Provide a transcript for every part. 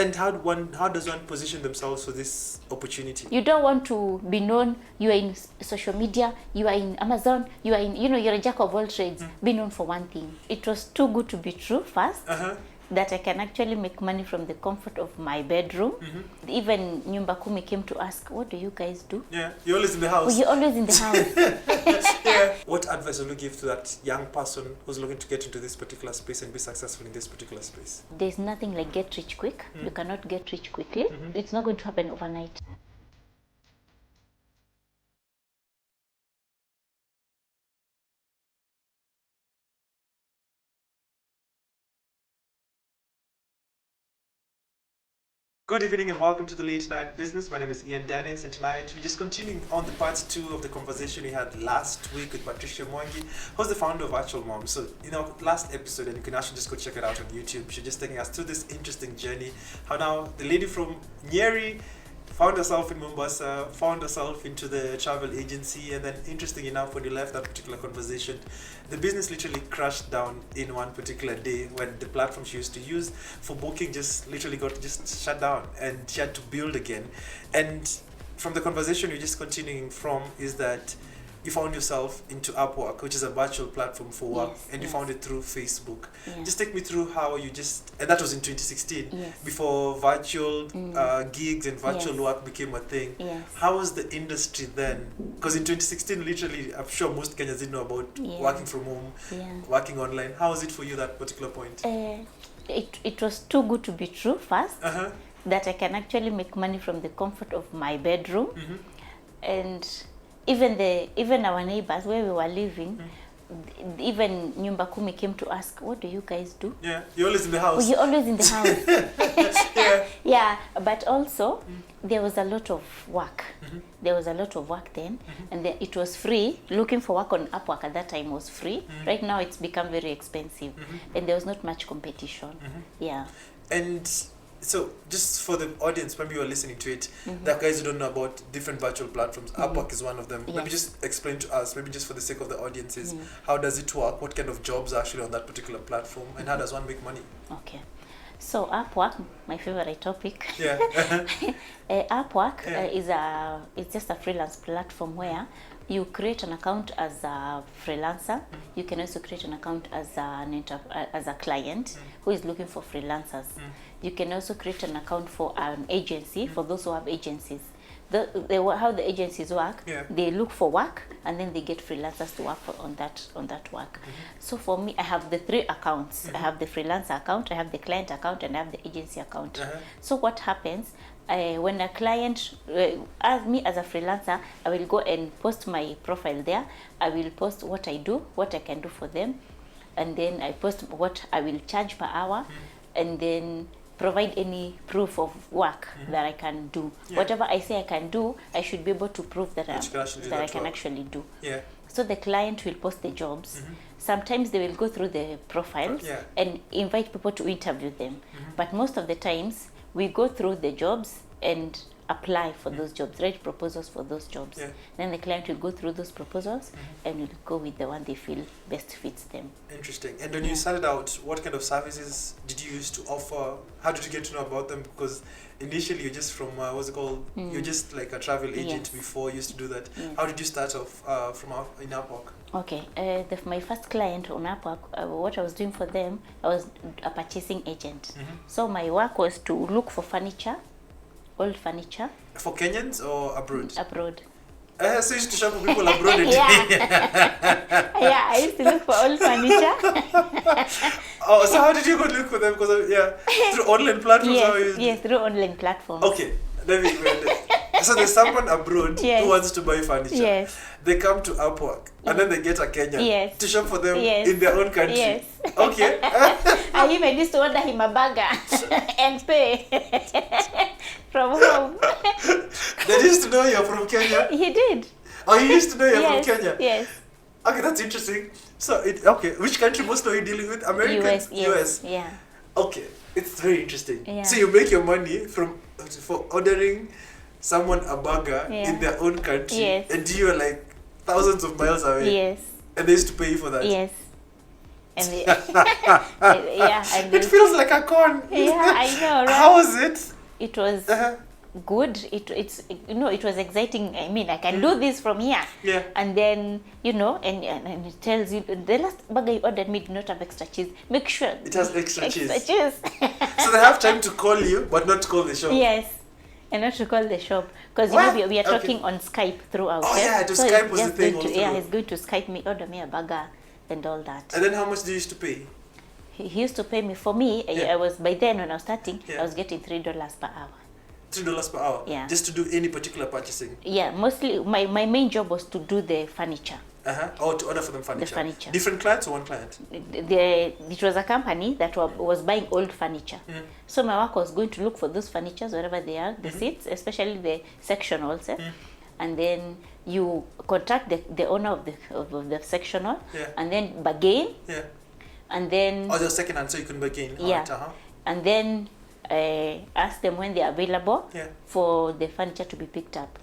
And how does one position themselves for this opportunity? You don't want to be known, you are in social media, you are in Amazon, you are in, you're a jack of all trades. Be known for one thing. It was too good to be true first. That I can actually make money from the comfort of my bedroom. Even Nyumba Kumi came to ask, what do you guys do? Yeah, you're always in the house. Oh, you're always in the house. Yeah. What advice will you give to that young person who's looking to get into this particular space and be successful in this particular space? There's nothing like get rich quick. You cannot get rich quickly. It's not going to happen overnight. Good evening and welcome to the Late Night Business. My name is Ian Dennis, and tonight we're just continuing on the part 2 of the conversation we had last week with Patricia Wanjiku, who's the founder of Actual Mom. So, last episode, and you can actually just go check it out on YouTube. She's just taking us through this interesting journey. How now the lady from Nyeri found herself in Mombasa, found herself into the travel agency, and then interesting enough, when you left that particular conversation, the business literally crashed down in one particular day when the platform she used to use for booking just literally got just shut down, and she had to build again. And from the conversation we're just continuing from is that you found yourself into Upwork, which is a virtual platform for work, and you found it through Facebook. Just take me through how you and that was in 2016, before virtual gigs and virtual work became a thing. How was the industry then? Because in 2016, literally, I'm sure most Kenyans didn't know about working from home, working online. How was it for you that particular point? It was too good to be true first, that I can actually make money from the comfort of my bedroom. And even our neighbors where we were living, even Nyumba Kumi came to ask, what do you guys do? Yeah, you're always in the house. Oh, you're always in the house. Yeah, but also there was a lot of work. There was a lot of work then, and then it was free. Looking for work on Upwork at that time was free. Right now it's become very expensive, and there was not much competition. Yeah. And so, just for the audience, maybe you are listening to it, that guys who don't know about different virtual platforms, Upwork is one of them. Maybe just explain to us, maybe just for the sake of the audiences, how does it work? What kind of jobs are actually on that particular platform, and how does one make money? Okay. So Upwork, my favorite topic. Yeah. Upwork it's just a freelance platform where you create an account as a freelancer. You can also create an account as a client who is looking for freelancers. You can also create an account for an agency, for those who have agencies. How the agencies work, they look for work and then they get freelancers to work on that work. So for me, I have the 3 accounts. I have the freelancer account, I have the client account, and I have the agency account. So what happens, when a client asks me as a freelancer, I will go and post my profile there. I will post what I do, what I can do for them, and then I post what I will charge per hour, and then provide any proof of work that I can do. Whatever I say I can do, I should be able to prove that I can actually do. So the client will post the jobs. Sometimes they will go through the profiles and invite people to interview them. But most of the times, we go through the jobs and apply for those jobs, write proposals for those jobs. Then the client will go through those proposals and will go with the one they feel best fits them. Interesting. And when you started out, what kind of services did you use to offer? How did you get to know about them? Because initially you're just from, you're just like a travel agent before you used to do that. How did you start off in Upwork? Okay, my first client on Upwork, what I was doing for them, I was a purchasing agent. So my work was to look for furniture, old furniture. For Kenyans or abroad? Abroad. So you used to shop for people abroad? I used to look for old furniture. Oh, so how did you go look for them? Because through online platforms? Yes, through online platforms. Okay, let me so there's someone abroad who wants to buy furniture. They come to Upwork and then they get a Kenyan to shop for them in their own country. Okay. I even used to order him a burger and pay from home. They used to know you're from Kenya? He did. Oh, he used to know you're from Kenya? Yes. Okay, that's interesting. So, which country most are you dealing with? Americans? US. Yeah. Okay, it's very interesting. So you make your money for ordering someone a burger in their own country, and you are like thousands of miles away. Yes. And they used to pay you for that. Yes. And yeah, and it feels like a con. Yeah, I know, right? How was it? It was good. It's it was exciting. I mean, I can do this from here. Yeah. And then and it tells you the last burger you ordered me did not have extra cheese. Make sure It has extra cheese. cheese. So they have time to call you, but not to call the shop. Yes. And not to call the shop, because we are talking on Skype throughout. Oh yeah, so Skype was the thing. He's going to Skype me, order me a burger, and all that. And then how much do you used to pay? He used to pay me. For me, I was by then when I was starting, I was getting $3 per hour. $3 per hour. Yeah. Just to do any particular purchasing. Yeah, mostly my main job was to do the furniture. Oh, to order for them furniture. The furniture. Different clients or one client? It was a company that was buying old furniture. So my work was going to look for those furnitures wherever they are, the seats, especially the sectionals. And then you contact the owner of the sectional, and then bargain. Yeah. And then they're second hand, so you can bargain. Yeah. Right, And then ask them when they're available for the furniture to be picked up.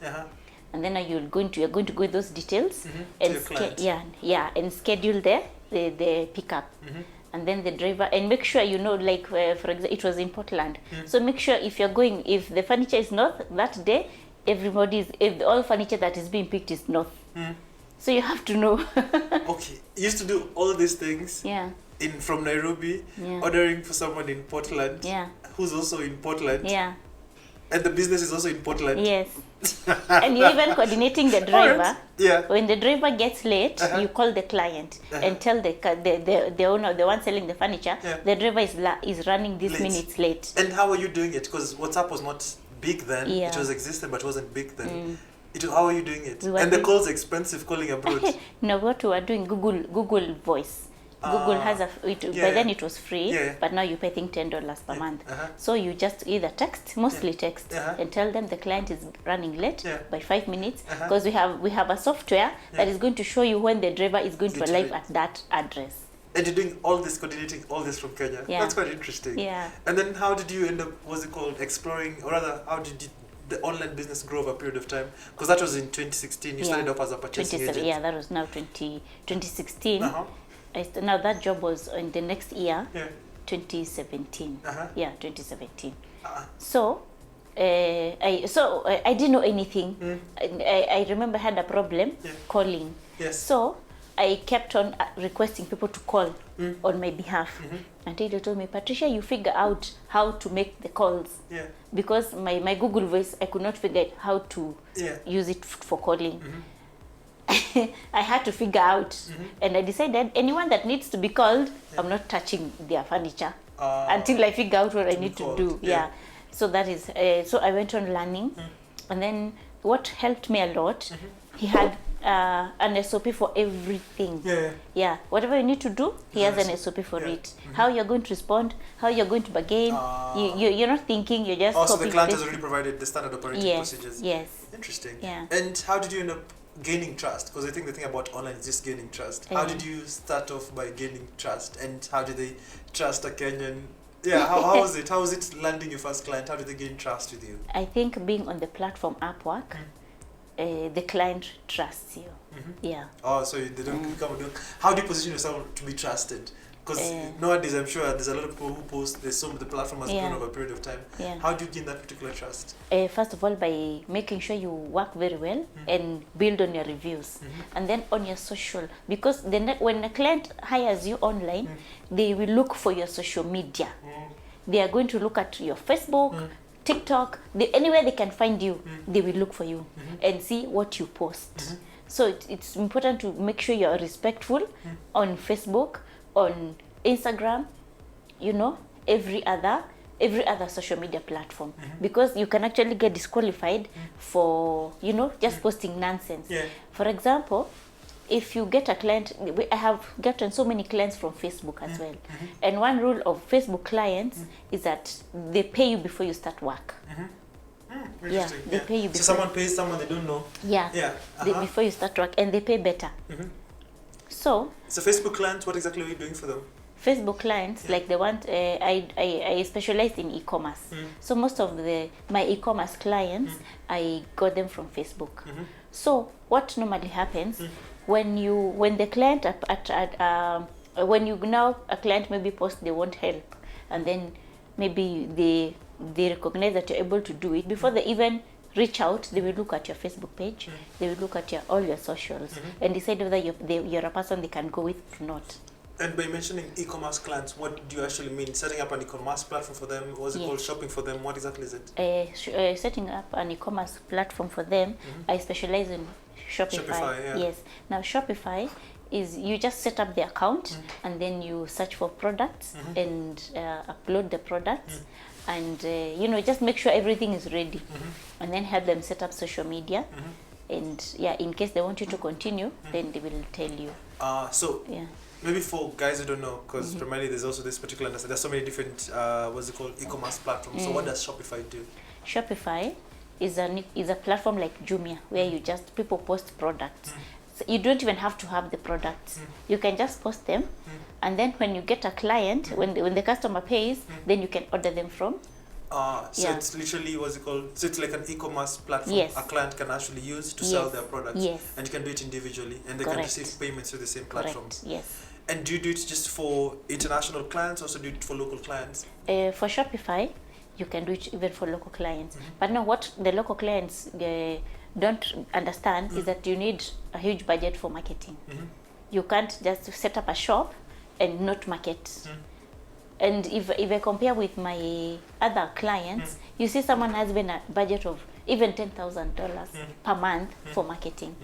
And then you're going to go with those details and and schedule the pickup. And then the driver, and make sure like for example, it was in Portland. So make sure if the furniture is north that day, if all furniture that is being picked is north. So you have to know. Okay, you used to do all these things. Yeah. From Nairobi, ordering for someone in Portland, who's also in Portland. Yeah. And the business is also in Portland. Yes. And you're even coordinating the driver. Right. Yeah. When the driver gets late, you call the client and tell the owner, the one selling the furniture, the driver is running these minutes late. And how are you doing it? Because WhatsApp was not big then. Yeah. It was existent, but it wasn't big then. How are you doing it? And the call's expensive calling abroad. No, what we were doing, Google Voice. Google has by then it was free, but now you pay, I think, $10 per month. So you just either mostly text, and tell them the client is running late by 5 minutes, because we have a software that is going to show you when the driver is going to arrive at that address. And you're doing all this, coordinating all this from Kenya. Yeah. That's quite interesting. Yeah. And then how did you end up, exploring, or rather, how did the online business grow over a period of time? Because that was in 2016. You started off as a purchasing agent. Yeah, that was now 2016. Now that job was in the next year, 2017. Yeah, 2017. So I didn't know anything. I remember I had a problem calling. Yes. So I kept on requesting people to call on my behalf. Until they told me, Patricia, you figure out how to make the calls. Yeah. Because my Google Voice, I could not figure out how to use it for calling. I had to figure out, and I decided anyone that needs to be called, I'm not touching their furniture until I figure out what I need to do. Yeah. So that is, so I went on learning, and then what helped me a lot, he had an SOP for everything. Yeah. Whatever you need to do, he has an SOP for it. How you're going to respond, how you're going to bargain. You're not thinking, you're just so the client has already provided the standard operating procedures. Yes. Interesting. Yeah. And how did you end up gaining trust? Because I think the thing about online is just gaining trust. How did you start off by gaining trust, and how did they trust a Kenyan? Yeah, how was it? How was it landing your first client? How did they gain trust with you? I think being on the platform Upwork, the client trusts you. Yeah. Oh, so they don't come and do. How do you position yourself to be trusted? Because nowadays, I'm sure there's a lot of people who post. The platform has grown over a period of time. How do you gain that particular trust? First of all, by making sure you work very well and build on your reviews, and then on your social. Because when a client hires you online, they will look for your social media. They are going to look at your Facebook, TikTok, anywhere they can find you, they will look for you and see what you post. So it's important to make sure you're respectful on Facebook, on Instagram, every other social media platform, because you can actually get disqualified for just posting nonsense. For example, if you get a client, I have gotten so many clients from Facebook as well, and one rule of Facebook clients is that they pay you before you start work. They pay you before. So someone pays someone they don't know. Before you start work, and they pay better. So Facebook clients, what exactly are you doing for them? Facebook clients, like the one I specialized in e-commerce. So most of my e-commerce clients, I got them from Facebook. So what normally happens when the client when you now a client maybe post they want help, and then maybe they recognize that you're able to do it before they even reach out. They will look at your Facebook page, they will look at all your socials, and decide whether you're a person they can go with or not. And by mentioning e-commerce clients, what do you actually mean? Setting up an e-commerce platform for them? What's it called? Shopping for them? What exactly is it? Setting up an e-commerce platform for them. I specialize in Shopify. Yes. Now Shopify is you just set up the account and then you search for products and upload the products and just make sure everything is ready and then help them set up social media. And in case they want you to continue, then they will tell you. Maybe for guys who don't know, because primarily there's also this particular, there's so many different e-commerce platforms. So what does Shopify do? Shopify is a platform like Jumia, where people post products. So you don't even have to have the products. You can just post them, and then when you get a client, when the customer pays, then you can order them from. It's literally so it's like an e-commerce platform a client can actually use to sell their products. And you can do it individually, and they can receive payments through the same platforms. And do you do it just for international clients, or also do it for local clients? For Shopify, you can do it even for local clients. But now what the local clients don't understand is that you need a huge budget for marketing. You can't just set up a shop and not market. And if I compare with my other clients, you see someone has been a budget of even $10,000 per month for marketing.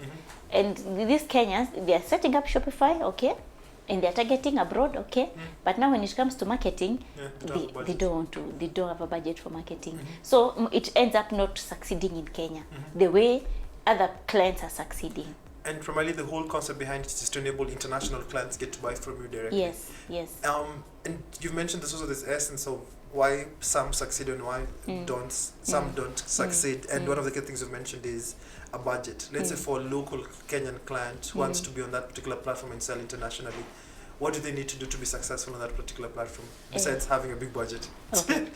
And these Kenyans, they are setting up Shopify, okay, and they are targeting abroad, okay, but now when it comes to marketing, they don't have a budget for marketing. So it ends up not succeeding in Kenya the way other clients are succeeding. And primarily the whole concept behind it is to enable international clients get to buy from you directly. Yes. And you've mentioned this also, this essence of why some succeed and why some don't succeed. And one of the key things you've mentioned is a budget. Let's say for a local Kenyan client who wants to be on that particular platform and sell internationally, what do they need to do to be successful on that particular platform besides having a big budget? Okay.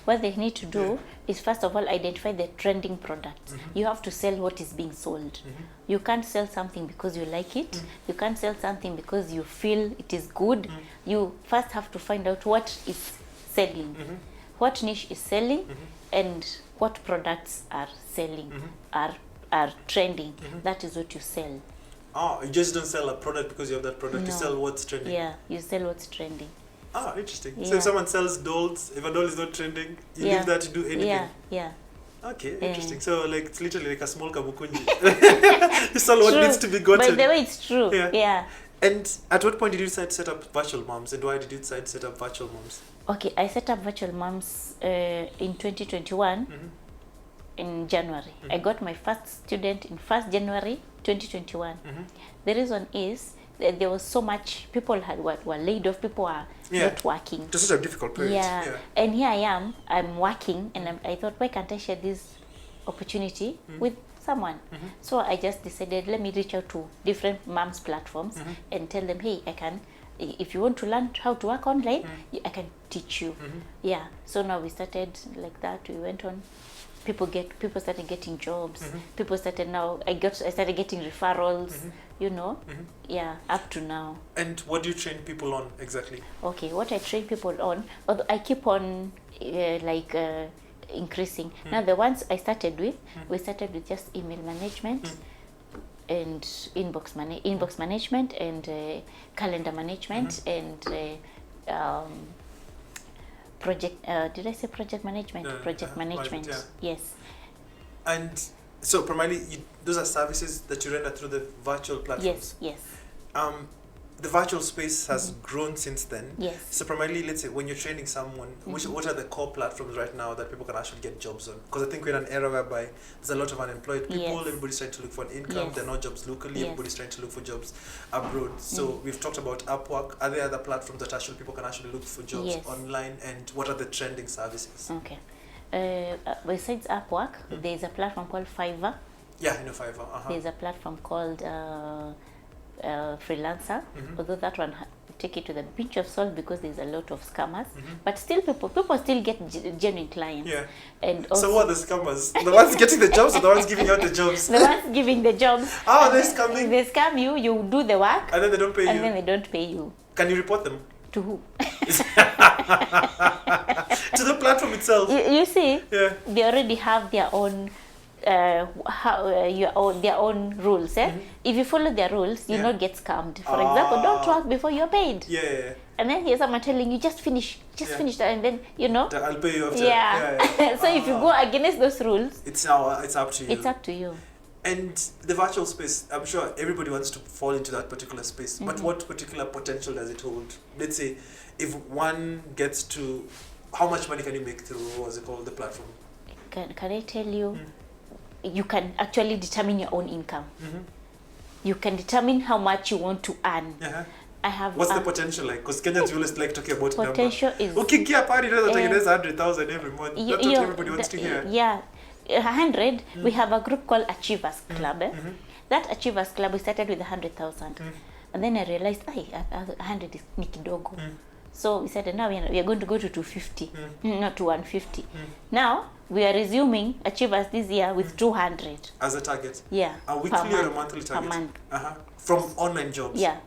What they need to do is first of all identify the trending products. You have to sell what is being sold. You can't sell something because you like it. You can't sell something because you feel it is good. You first have to find out what is selling, what niche is selling, and what products are selling, are trending. That is what you sell. You just don't sell a product because you have that product. No. You sell what's trending. Yeah, you sell what's trending. Interesting. So if someone sells dolls, if a doll is not trending, you leave that to do anything. Yeah. Okay, interesting. So like it's literally like a small kabukunji. You sell what needs to be gotten. By the way, it's true. Yeah. And at what point did you decide to set up Virtual Moms, and why did you decide to set up Virtual Moms? Okay, I set up Virtual Moms in 2021 in January. I got my first student in 1st January 2021. The reason is that there was so much, people were laid off, people are not working. It's such a difficult period. And here I'm working, and I thought, why can't I share this opportunity with someone? So I just decided, let me reach out to different moms platforms and tell them, hey, if you want to learn how to work online, I can teach you. So now we started like that. We went on. People started getting jobs. People started I started getting referrals. Up to now. And what do you train people on exactly? Okay, what I train people on, although I keep on increasing. Now the ones I started with, we started with just email management and inbox management and calendar management and project. Did I say project management? Project management. Yes. And so primarily, those are services that you render through the virtual platforms. Yes. The virtual space has grown since then. Yes. So primarily, let's say when you're training someone, what are the core platforms right now that people can actually get jobs on? Because I think we're in an era whereby there's a lot of unemployed people. Everybody's trying to look for an income. There are no jobs locally. Everybody's trying to look for jobs abroad. So we've talked about Upwork. Are there other platforms that actually people can actually look for jobs online? And what are the trending services? Okay. Besides Upwork, there's a platform called Fiverr. Yeah, I know Fiverr. There's a platform called Freelancer, although that one take it to the pinch of salt because there's a lot of scammers, but still people still get genuine clients. And also, so what are the scammers? The ones getting the jobs or the ones giving out the jobs? The ones giving the jobs. They're scamming. They scam you, you do the work, and then they don't pay you. And then they don't pay you. Can you report them? To who? To the platform itself. You see, Yeah. they already have their own their own rules. If you follow their rules, you not get scammed. For example, don't work before you're paid. Yeah. And then here's someone telling you, just finish that, and then I'll pay you after. Yeah. So if you go against those rules, it's up to you. It's up to you. And the virtual space, I'm sure everybody wants to fall into that particular space. But what particular potential does it hold? Let's say, if one gets to, how much money can you make through, what's it called, the platform? Can I tell you? You can actually determine your own income. You can determine how much you want to earn. I have. What's the potential like? Because Kenyans always like talking about potential number. is. Okay, kia party does 100,000 every month. That's what everybody wants to hear. Yeah, 100. We have a group called Achievers Club. That Achievers Club, we started with 100,000, and then I realized, 100 is ni kidogo. So we said, now we are going to go to 250, not to 150. Now we are resuming Achievers this year with 200 as a target. Yeah. A weekly or a monthly target? Per month. From online jobs. Yeah.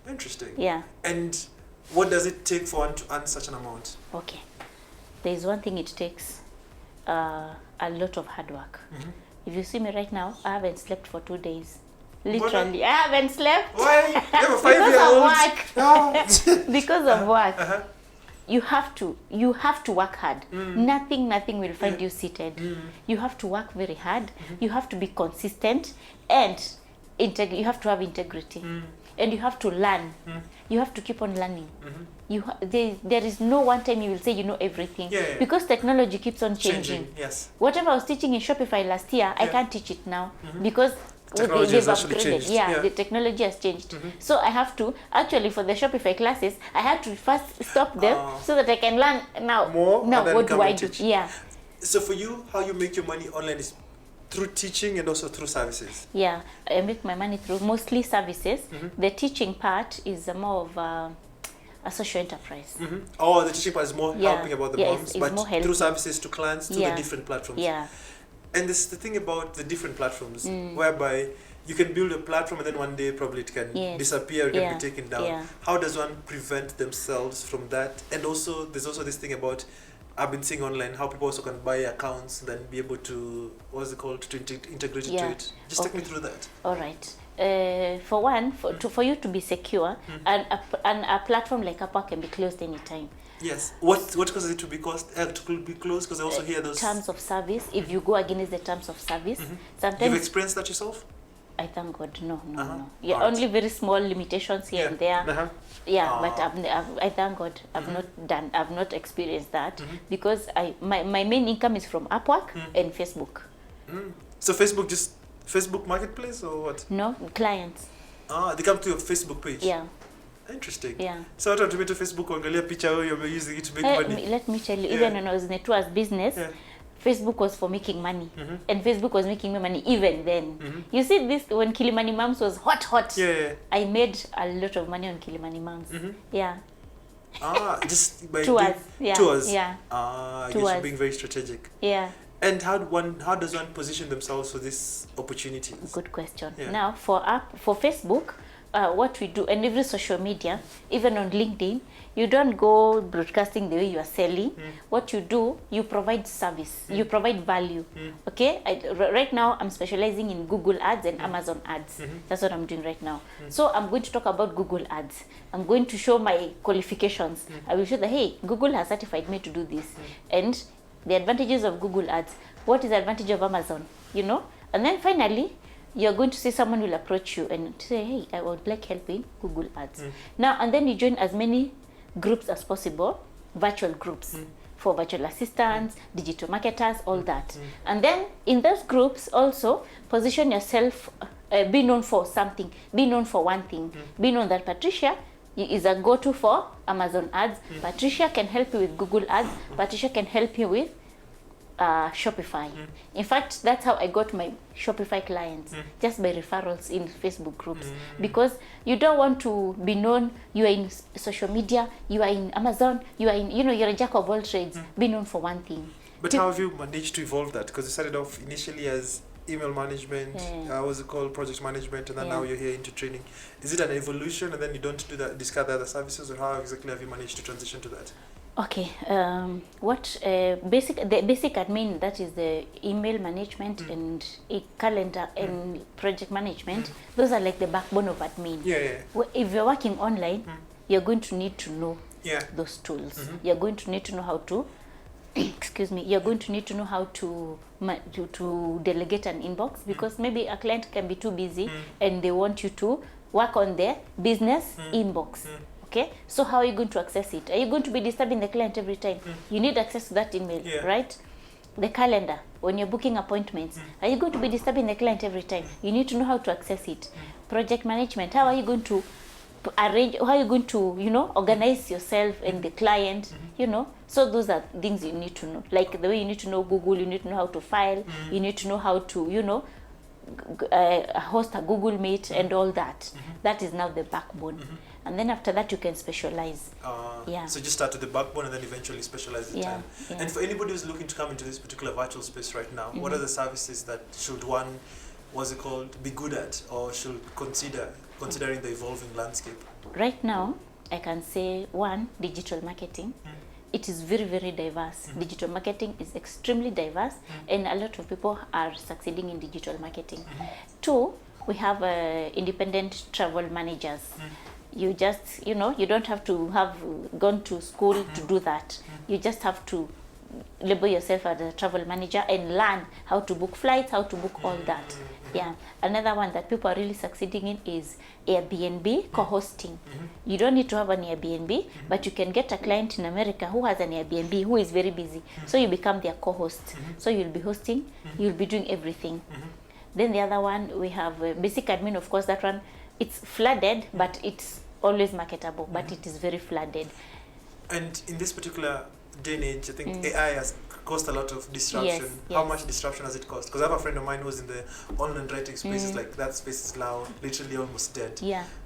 Interesting. Yeah. And what does it take for one to earn such an amount? Okay. There is one thing it takes, a lot of hard work. If you see me right now, I haven't slept for 2 days. Literally, I haven't slept. Why? You have a 5-year-old. Because of work. Because of work. You have to work hard. Nothing will find you seated. You have to work very hard. You have to be consistent, and you have to have integrity. And you have to learn. You have to keep on learning. There is no one time you will say you know everything. Because technology keeps on changing. Yes. Whatever I was teaching in Shopify last year, I can't teach it now because technology they've has actually upgraded. changed. Yeah, the technology has changed. So I have to, actually for the Shopify classes, I had to first stop them so that I can learn now. More? Now what do I do? Yeah. So for you, how you make your money online is through teaching and also through services? Yeah, I make my money through mostly services. The teaching part is more of a social enterprise. Oh, the teaching part is more helping about the moms, but more through services to clients, to the different platforms. Yeah. And this is the thing about the different platforms, whereby you can build a platform and then one day probably it can disappear, it can be taken down. How does one prevent themselves from that? And also, there's also this thing about, I've been seeing online how people also can buy accounts and then be able to, what's it called, to integrate it to it. Just take me through that. All right. For one, for you to be secure, and a platform like Upwork can be closed anytime. Yes. What causes it to be closed? Because I also hear those terms of service. If you go against the terms of service, sometimes you've experienced that yourself. I thank God, no. Yeah, only very small limitations here and there. Yeah, but I thank God I've not experienced that because my main income is from Upwork and Facebook. So Facebook Marketplace or what? No, clients. They come to your Facebook page. Yeah. Interesting. Yeah. So what to Facebook angalia picha you're using it to make money. Let me tell you, even when I was in a tours business, Facebook was for making money, and Facebook was making me money even then. You see this when Kilimani Moms was hot. Yeah. I made a lot of money on Kilimani Moms. Yeah. Just by tours. Tours. Yeah. You're being very strategic. Yeah. And how does one position themselves for this opportunity? Good question. Yeah. Now for Facebook, what we do, and every social media, even on LinkedIn, you don't go broadcasting the way you are selling. What you do, you provide service, you provide value. Okay, right now I'm specializing in Google ads and Amazon ads. That's what I'm doing right now. So I'm going to talk about Google ads. I'm going to show my qualifications. I will show that, hey, Google has certified me to do this. And the advantages of Google ads. What is the advantage of Amazon? You know? And then finally, you're going to see someone will approach you and say, hey, I would like help in Google ads. Now, and then you join as many groups as possible, virtual groups for virtual assistants, digital marketers, all that. And then in those groups also position yourself, be known for something, be known for one thing, be known that Patricia is a go-to for Amazon ads. Patricia can help you with Google ads. Patricia can help you with Shopify. In fact, that's how I got my Shopify clients, just by referrals in Facebook groups. Because you don't want to be known, you are in social media, you are in Amazon, you are in, you're a jack of all trades. Be known for one thing. But how have you managed to evolve that? Because you started off initially as email management, what's it called, project management, and then now you're here into training. Is it an evolution, and then you don't do that, discard the other services, or how exactly have you managed to transition to that? Okay, the basic admin, that is the email management and calendar and project management. Those are like the backbone of admin. If you're working online, you're going to need to know those tools. You're going to need to know how to excuse me, you're going to need to know how to delegate an inbox, because maybe a client can be too busy and they want you to work on their business inbox. Okay, so how are you going to access it? Are you going to be disturbing the client every time? You need access to that email, right? The calendar, when you're booking appointments, are you going to be disturbing the client every time? You need to know how to access it. Project management, how are you going to arrange, how are you going to, you know, organize yourself and the client, you know? So those are things you need to know. Like the way you need to know Google, you need to know how to file, you need to know how to, you know, host a Google Meet and all that. That is now the backbone. And then after that you can specialize. So just start with the backbone and then eventually specialize the time. And for anybody who's looking to come into this particular virtual space right now, what are the services that should one, what's it called, be good at, or should consider, considering the evolving landscape? Right now, I can say, one, digital marketing. It is very, very diverse. Digital marketing is extremely diverse, and a lot of people are succeeding in digital marketing. Two, we have independent travel managers. You just, you know, you don't have to have gone to school to do that. You just have to label yourself as a travel manager and learn how to book flights, how to book all that. Another one that people are really succeeding in is Airbnb co-hosting. You don't need to have an Airbnb, but you can get a client in America who has an Airbnb, who is very busy. So you become their co-host. So you'll be hosting, you'll be doing everything. Then the other one, we have basic admin. Of course, that one, it's flooded, but it's always marketable, but it is very flooded. And in this particular day and age, I think AI has caused a lot of disruption. How much disruption has it caused? Because I have a friend of mine who's in the online writing space. It's like that space is now literally almost dead.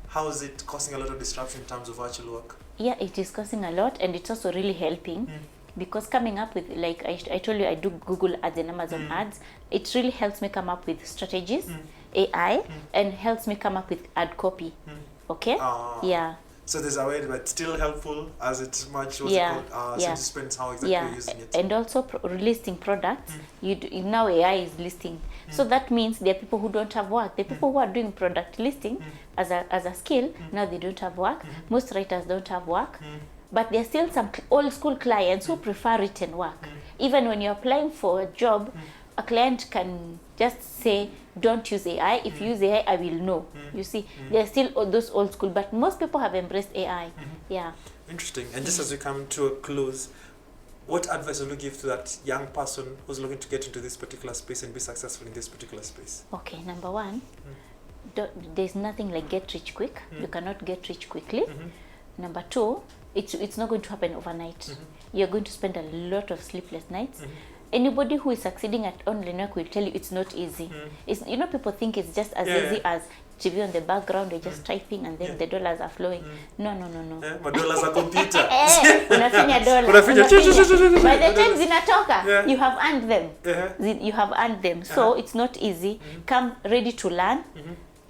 How is it causing a lot of disruption in terms of virtual work? It is causing a lot, and it's also really helping. Because coming up with, like I told you, I do Google ads and Amazon ads. It really helps me come up with strategies, AI, and helps me come up with ad copy. Okay? So there's a way, but still helpful as it's much, what's it called? So it just depends how exactly you're using it. And also listing products. Now AI is listing. So that means there are people who don't have work. The people who are doing product listing as a skill, now they don't have work. Most writers don't have work. But there are still some old school clients who prefer written work. Even when you're applying for a job, a client can just say, don't use AI. If you use AI, I will know. You see, there are still those old school, but most people have embraced AI. Interesting. And just as we come to a close, what advice will you give to that young person who's looking to get into this particular space and be successful in this particular space? Okay, number one, there's nothing like get rich quick. You cannot get rich quickly. Number two, it's not going to happen overnight. You're going to spend a lot of sleepless nights. Anybody who is succeeding at online work will tell you it's not easy. It's, you know, people think it's just as easy as TV on the background, they're just typing and then the dollars are flowing. No. My dollars are computer. Unafinya dollars. By the time zinatoka, you have earned them. You have earned them. So it's not easy. Come ready to learn.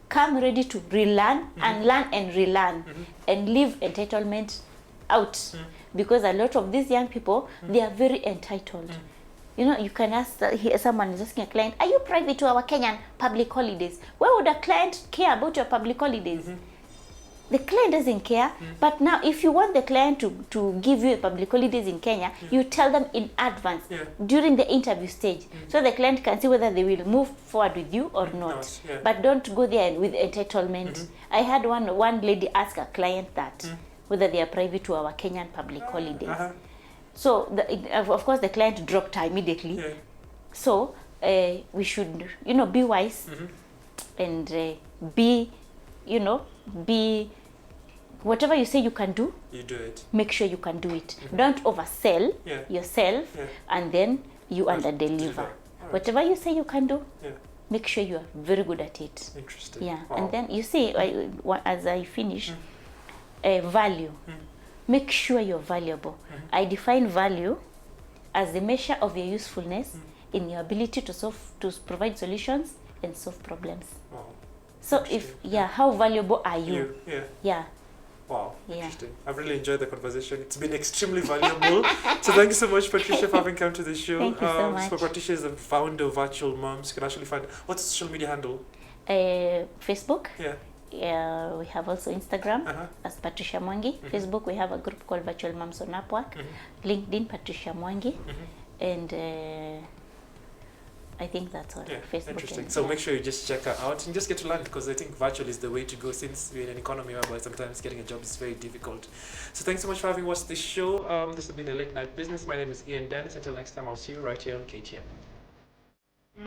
Come ready to relearn and learn and relearn and leave entitlement out. Because a lot of these young people, they are very entitled. You know, you can ask, someone is asking a client, are you privy to our Kenyan public holidays? Why would a client care about your public holidays? The client doesn't care. But now, if you want the client to give you a public holidays in Kenya, you tell them in advance during the interview stage. So the client can see whether they will move forward with you or not. But don't go there with entitlement. I had one lady ask a client that, whether they are privy to our Kenyan public holidays. So, of course, the client dropped her immediately. So, we should, you know, be wise and be, you know, whatever you say you can do, you do it. Make sure you can do it. Don't oversell yourself and then you underdeliver. Right. Whatever you say you can do, make sure you are very good at it. Interesting. Wow. And then you see, as I finish, value. Make sure you're valuable. I define value as the measure of your usefulness in your ability to provide solutions and solve problems. Wow. So if how valuable are you? Yeah. Wow, Yeah. interesting. I've really enjoyed the conversation. It's been extremely valuable. So thank you so much, Patricia, for having come to the show. Thank you so much. So Patricia is the founder of Virtual Moms. You can actually find, what's the social media handle? Facebook. Yeah. We have also Instagram as Patricia Mwangi. Facebook, we have a group called Virtual Moms on Upwork. LinkedIn, Patricia Mwangi. And I think that's all. Yeah, Facebook. interesting. So make sure you just check her out and just get to learn, because I think virtual is the way to go, since we're in an economy whereby sometimes getting a job is very difficult. So thanks so much for having watched this show. This has been a Late Night Business. My name is Ian Dennis. Until next time, I'll see you right here on KTN.